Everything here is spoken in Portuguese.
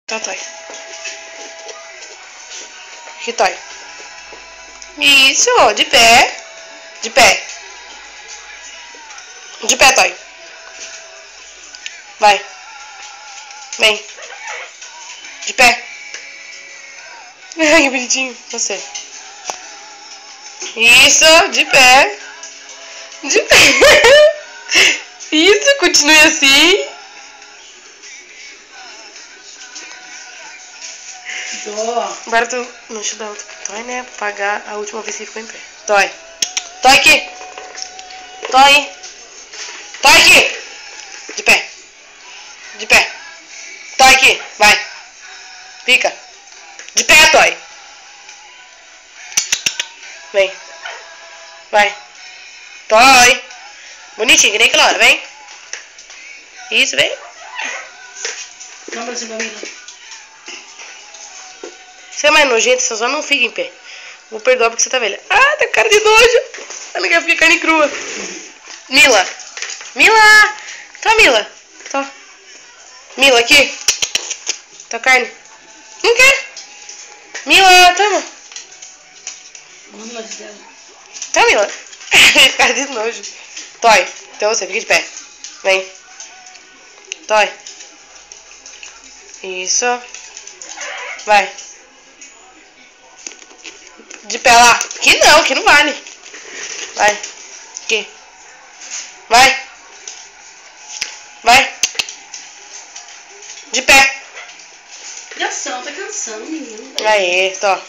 Tá, Toy. Aqui, Toy. Isso, de pé. De pé. De pé, Toy. Vai. Vem. De pé. Ai, que bonitinho. Você. Isso, de pé. De pé. Isso, continue assim. Agora tu não te dá outro Toy, né? Pra pagar a última vez que ficou em pé. Toy. Toy aqui. Toy. Toy aqui. De pé. De pé. Toy aqui. Vai. Fica. De pé, Toy. Vem. Vai. Toy. Bonitinho, que nem aquela hora. Vem. Isso, vem. Não, pra cima, Mila. Você é mais nojento, você só não fica em pé. Vou perdoar porque você tá velha. Ah, tá com cara de nojo. Ela quer ficar carne crua. Mila. Mila. Tá, Mila. Tá. Mila, aqui. Tá carne. Não quer? Mila, toma. Vamos lá, dela. Tá, Mila. Cara de nojo. Toy. Então você, fica de pé. Vem. Toy. Isso. Vai. De pé lá. Que não vale. Vai. Aqui. Vai. Vai. De pé. Criação, tá cansando, menino. Aê, tô.